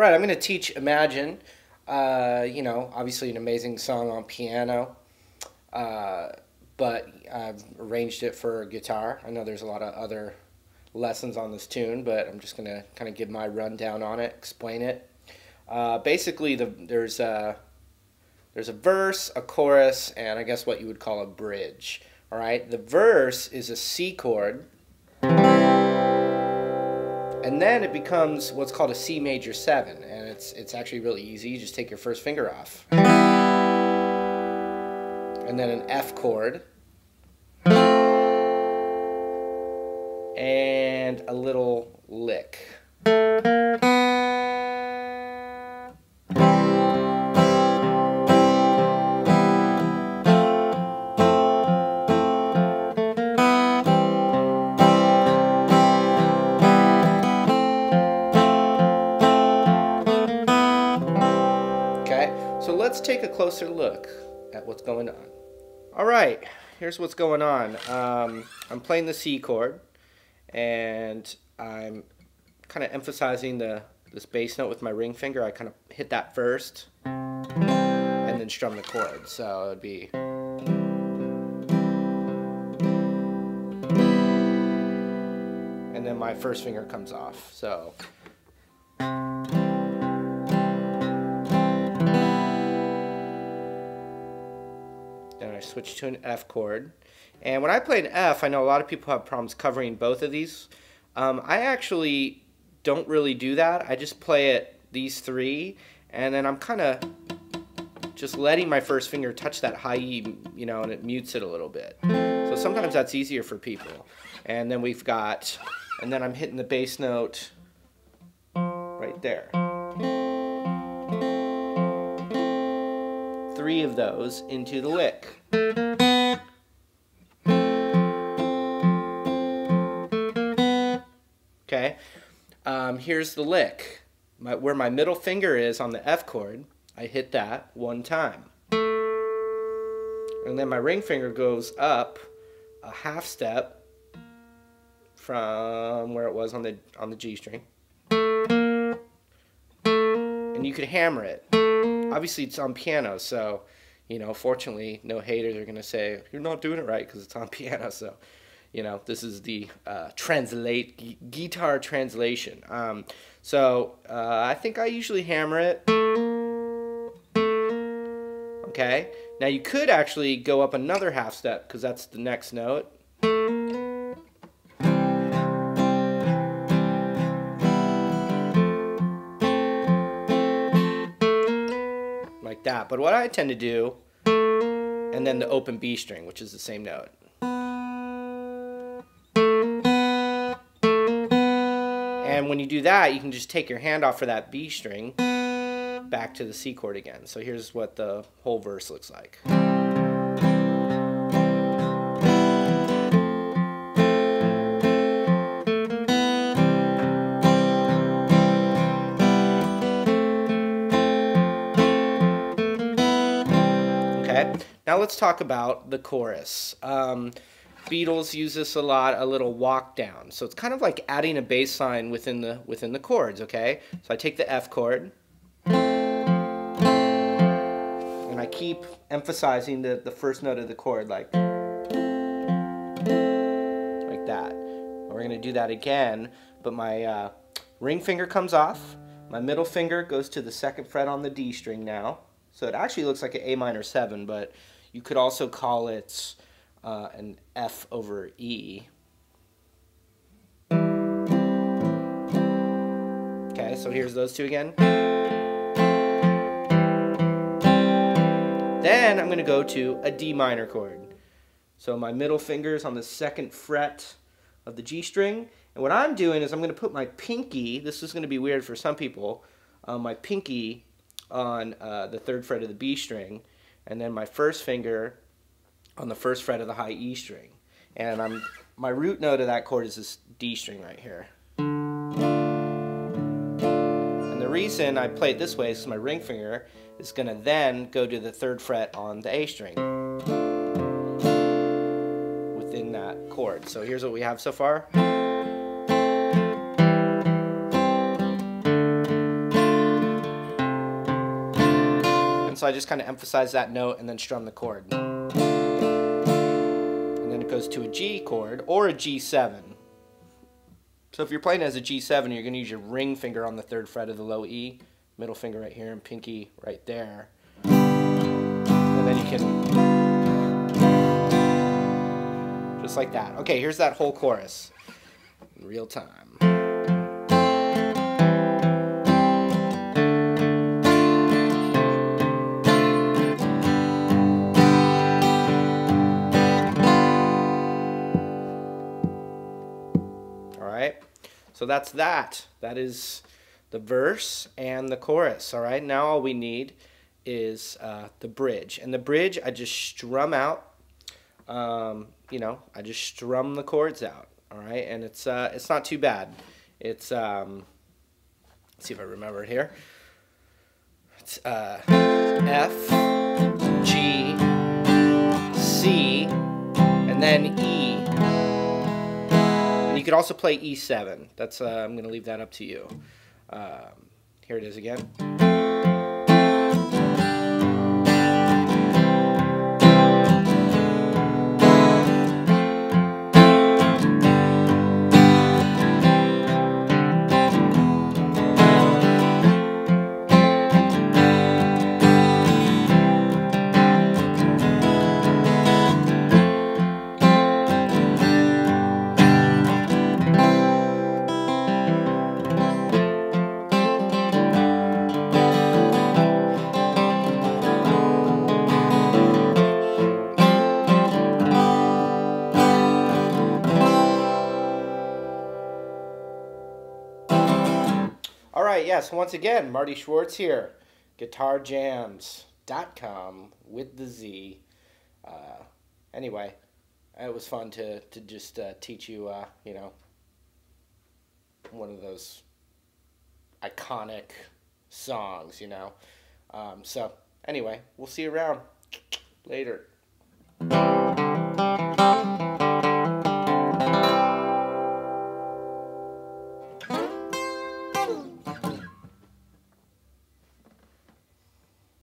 right, I'm going to teach Imagine. You know, obviously an amazing song on piano, but I've arranged it for guitar. I know there's a lot of other lessons on this tune, but I'm just going to kind of give my rundown on it, explain it. Basically, there's a verse, a chorus, and I guess what you would call a bridge. All right, the verse is a C chord, and then it becomes what's called a C major 7, and it's actually really easy. You just take your first finger off, and then an F chord, and a little lick. So let's take a closer look at what's going on. All right, here's what's going on. I'm playing the C chord, and I'm kind of emphasizing this bass note with my ring finger. I kind of hit that first, and then strum the chord. So it would be... and then my first finger comes off. So... then I switch to an F chord. And when I play an F, I know a lot of people have problems covering both of these. I actually don't really do that. I just play it these three, and then I'm kind of just letting my first finger touch that high E, you know, and it mutes it a little bit. So sometimes that's easier for people. And then we've got, and then I'm hitting the bass note right there. 3 of those into the lick. Okay, here's the lick. Where my middle finger is on the F chord, I hit that 1 time. And then my ring finger goes up a half step from where it was on the G string. And you could hammer it. Obviously it's on piano, so, you know, fortunately no haters are going to say, you're not doing it right because it's on piano. So, you know, this is the guitar translation. I think I usually hammer it. Okay, now you could actually go up another half step because that's the next note. Like that. But what I tend to do, and then the open B string, which is the same note. And when you do that, you can just take your hand off for that B string back to the C chord again. So here's what the whole verse looks like. Now let's talk about the chorus. Beatles use this a lot, a little walk down. So it's kind of like adding a bass line within the chords, okay? So I take the F chord, and I keep emphasizing the first note of the chord, like that. And we're going to do that again, but my ring finger comes off, my middle finger goes to the 2nd fret on the D string now. So it actually looks like an A minor 7, but you could also call it an F over E. Okay, so here's those two again. Then I'm going to go to a D minor chord. So my middle finger is on the 2nd fret of the G string. And what I'm doing is I'm going to put my pinky, this is going to be weird for some people, my pinky on the 3rd fret of the B string, and then my first finger on the 1st fret of the high E string. And my root note of that chord is this D string right here. And the reason I play it this way is because my ring finger is going to then go to the 3rd fret on the A string within that chord. So here's what we have so far. so I just kind of emphasize that note and then strum the chord. And then it goes to a G chord or a G7. So if you're playing as a G7, you're going to use your ring finger on the 3rd fret of the low E, middle finger right here, and pinky right there. And then you can, just like that. Okay, here's that whole chorus in real time. Alright, so that's that. That is the verse and the chorus. Alright, now all we need is the bridge. And the bridge, I just strum out. You know, I just strum the chords out. Alright, and it's not too bad. It's, let's see if I remember it here. It's F, G, C, and then E. You could also play E7. That's I'm going to leave that up to you. Here it is again. Alright, yes, once again, Marty Schwartz here, GuitarJams.com with the Z. Anyway, it was fun to just teach you, you know, one of those iconic songs, you know. So, anyway, we'll see you around. Later.